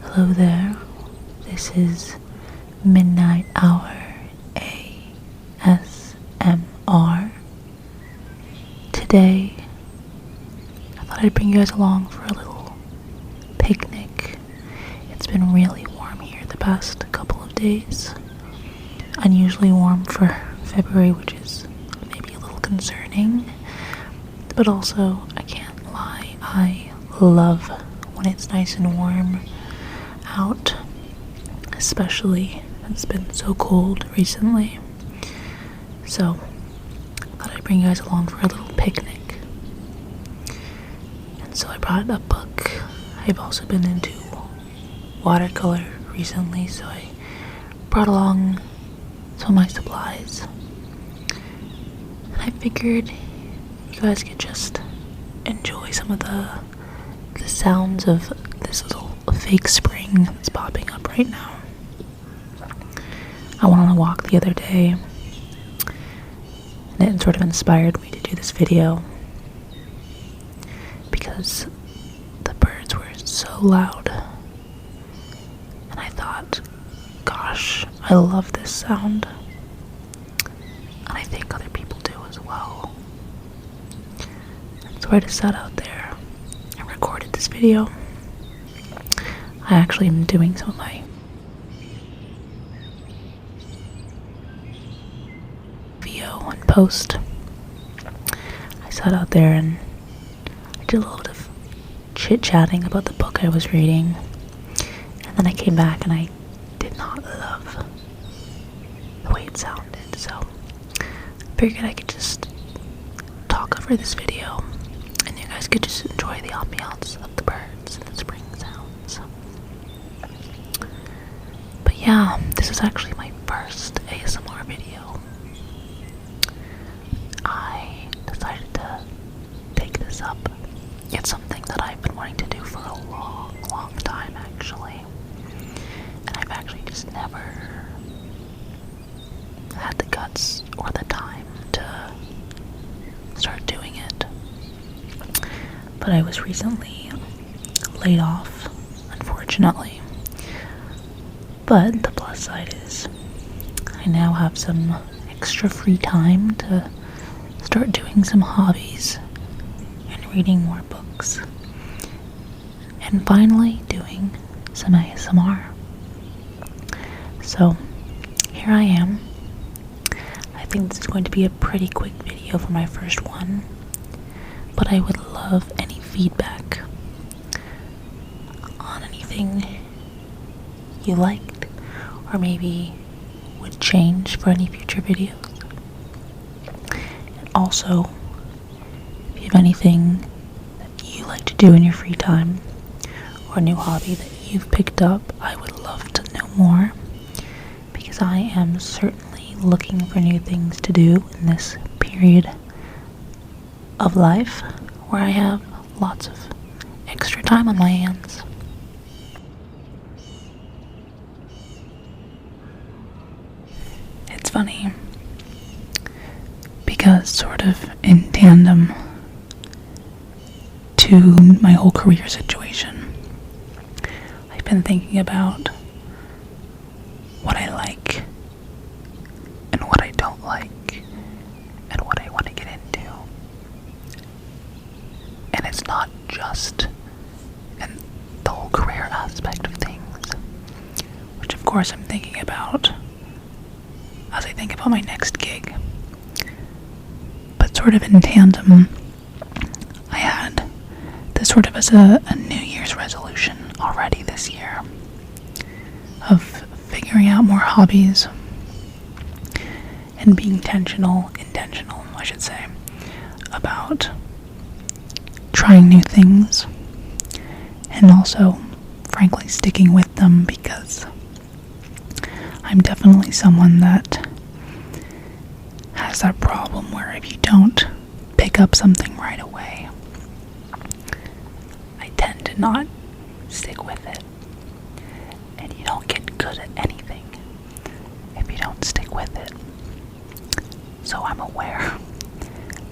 Hello there, this is Midnight Hour ASMR. Today, I thought I'd bring you guys along for a little picnic. It's been really warm here the past couple of days. Unusually warm for February, which is maybe a little concerning. But also, I can't lie, I love when it's nice and warm out, especially it's been so cold recently. So I thought I'd bring you guys along for a little picnic. And so I brought a book. I've also been into watercolor recently, so I brought along some of my supplies. And I figured you guys could just enjoy some of the sounds of this little fake spring that's popping up right now. I went on a walk the other day, and it sort of inspired me to do this video because the birds were so loud, and I thought, gosh, I love this sound, and I think other people do as well. So I just sat out there and recorded this video. I actually am doing some of my video and post. I sat out there and I did a little bit of chit-chatting about the book I was reading, and then I came back and I did not love the way it sounded, so I figured I could just talk over this video and you guys could just enjoy the ambiance of the birds and the spring sounds. But yeah, this is actually my first ASMR video. I decided to take this up. It's something that I've been wanting to do for a long time, actually. And I've actually just never had the guts or the time to start doing it. But I was recently laid off, unfortunately. But the plus side is I now have some extra free time to start doing some hobbies and reading more books. And finally doing some ASMR. So here I am. I think this is going to be a pretty quick video for my first one, but I would love any feedback on anything you liked or maybe would change for any future videos. And also, if you have anything that you like to do in your free time or a new hobby that you've picked up, I would love to know more, because I am certainly looking for new things to do in this period of life where I have lots of extra time on my hands. It's funny because sort of in tandem to my whole career situation, I've been thinking about what I like and what I don't like and what I want to get into. And it's not just in the whole career aspect of things, which of course I'm thinking about as I think about my next gig. But sort of in tandem, I had this sort of as a New Year's resolution already this year of figuring out more hobbies and being intentional, I should say, about trying new things and also, frankly, sticking with them, because I'm definitely someone that has that problem where if you don't pick up something right away, I tend to not stick with it. And you don't get good at anything if you don't stick with it. So I'm aware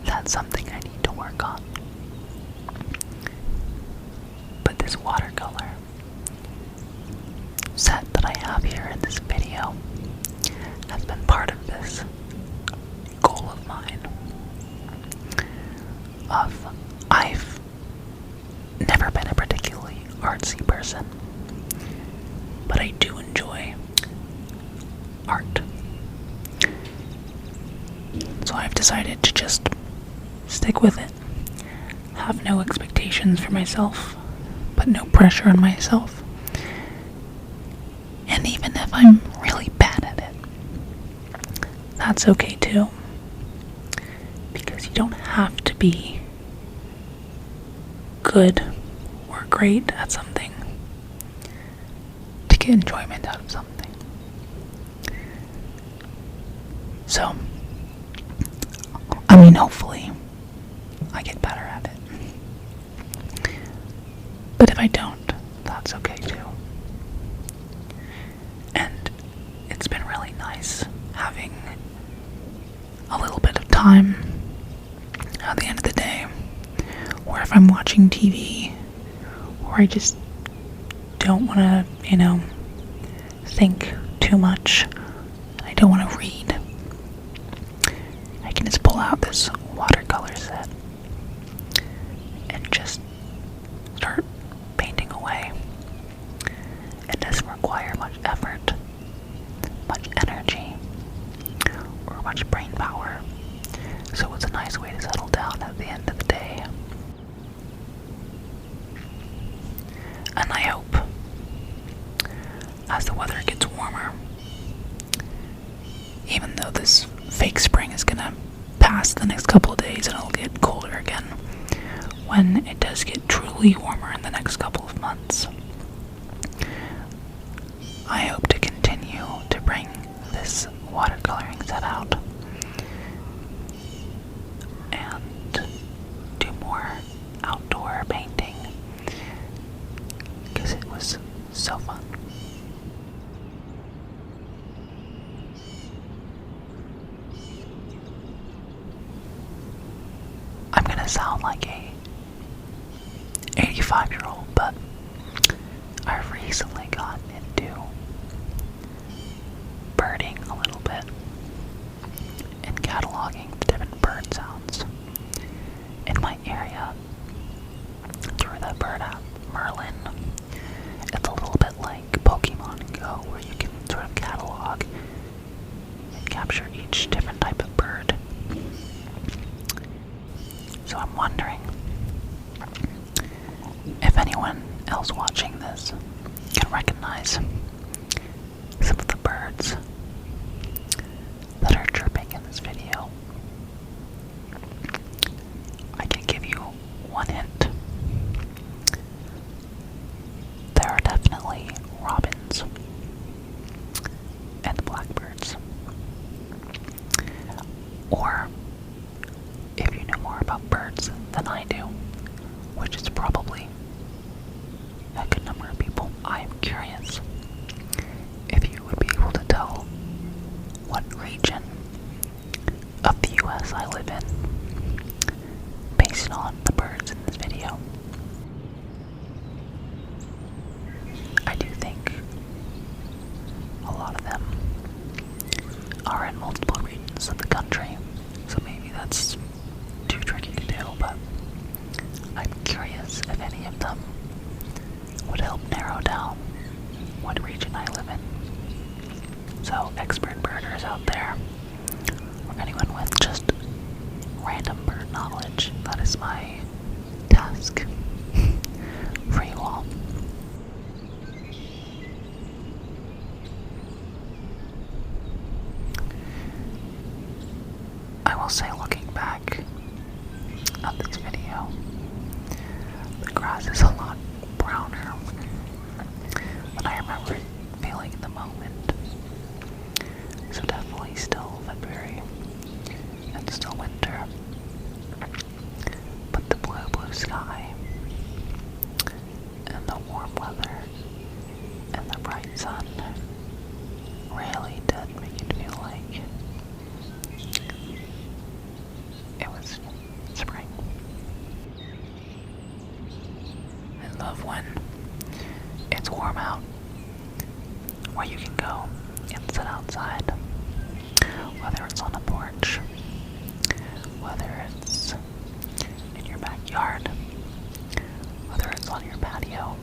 that's something I need to work on. But this watercolor set that I have here in this video has been part of this goal of mine. I've never been a particularly artsy person, but I do enjoy art. So I've decided to just stick with it. Have no expectations for myself, but no pressure on myself. And even if I'm really bad at it, that's okay too. Because you don't have to be good or great at something to get enjoyment out of something. So, hopefully I get better at it. But if I don't, that's okay too. And it's been really nice having a little bit of time at the end of the day, or if I'm watching TV, or I just don't want to, think too much, I don't want to read, I can just pull out this watercolor set and just start painting away. It doesn't require much effort, much energy, or much brain power, so it's a nice way to settle down at the end of the day. And I hope, as the weather gets warmer, even though this fake spring is gonna pass the next couple of days and it'll get colder again, when it does get truly warmer in the next couple of months, I hope to continue to bring this watercoloring set out and do more outdoor painting, because it was so fun. I'm gonna sound like a 85-year-old, but I've recently gotten into birding a little bit and cataloging the different bird sounds in my area through the bird app Merlin. It's a little bit like Pokemon Go, where you can sort of catalog and capture each different type of bird. So I'm wondering if anyone else watching this can recognize some of the birds that are chirping in this video. I can give you one hint. There are definitely robins and blackbirds. Or, if you know more about birds than I do, which is probably a good number of people, I am curious if you would be able to tell what region of the US I live in based on the birds in this video. I do think a lot of them are in multiple regions of the country, so maybe that's too tricky to do, but I'm curious if any of them would help narrow down what region I live in. So, expert birders out there, or anyone with just random bird knowledge, that is my task for you all. I will say, looking back at this video, the grass is a lot browner than I remember it feeling in the moment. So definitely still February and still winter, but the blue sky and the warm weather and the bright sun really did make it feel like it was spring. I love when it's warm out where you can go and sit outside, whether it's on a porch, whether it's in your backyard, whether it's on your patio,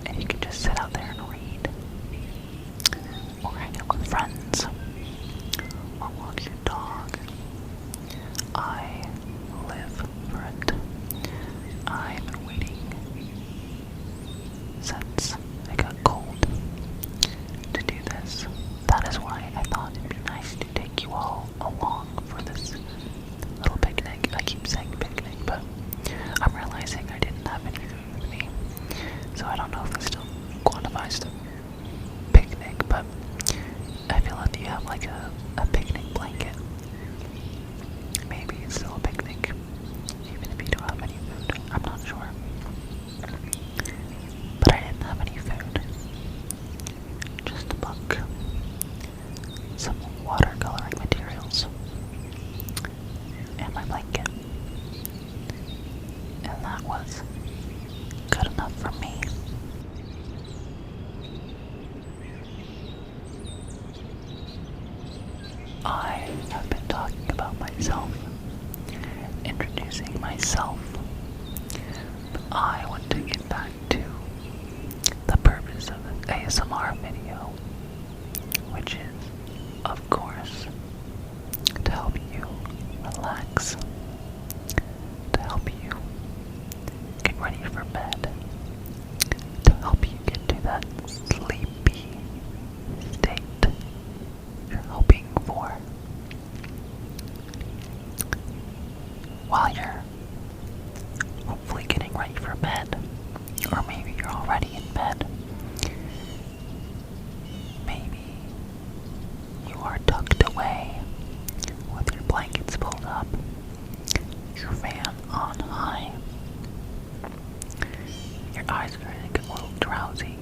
and you can just sit out there and read, or hang out with friends, or walk your dog. I live for it. I've been waiting since it got cold to do this. That is why I thought it'd be nice to take you all along for this little picnic. I keep saying picnic, but I'm realizing I didn't have any food with me, so I don't know if it still quantifies the picnic, but I feel if you have like a picnic blanket, maybe it's still a picnic, even if you don't have any food. I'm not sure. But I didn't have any food. Just a book, some watercoloring materials, and my blanket. And that was good enough for me. I have been talking about myself, introducing myself, but I want to get back to the purpose of an ASMR video, which is, of course, to help you relax, to help you get ready for bed, to help you get to that sleepy state you're hoping for while you're hopefully getting ready for bed, or maybe you're already in bed. Maybe you are tucked away with your blankets pulled up, your fan on high. Your eyes are starting to get a little drowsy.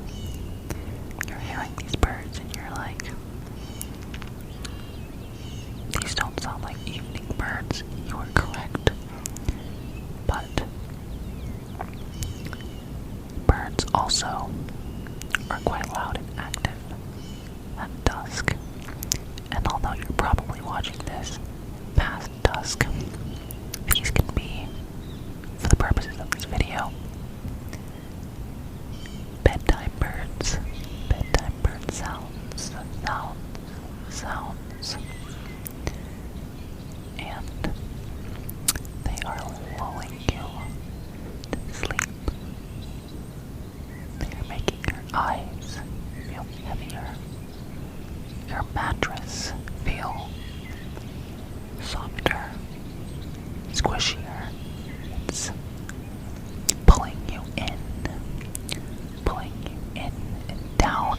You're hearing these birds and you're like, these don't sound like evening birds. You are correct. But birds also are quite loud and active at dusk. And although you're probably watching this past dusk, these can be, for the purposes of this video, bedtime birds sounds, and they are lulling you to sleep. They are making your eyes feel heavier, your mattress feel softer, squishier. It's pulling you in and down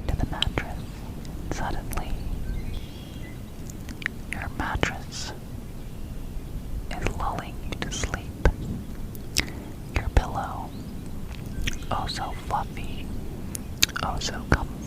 into the mattress. Suddenly, your mattress is lulling you to sleep. Your pillow, oh so fluffy, oh so comfy,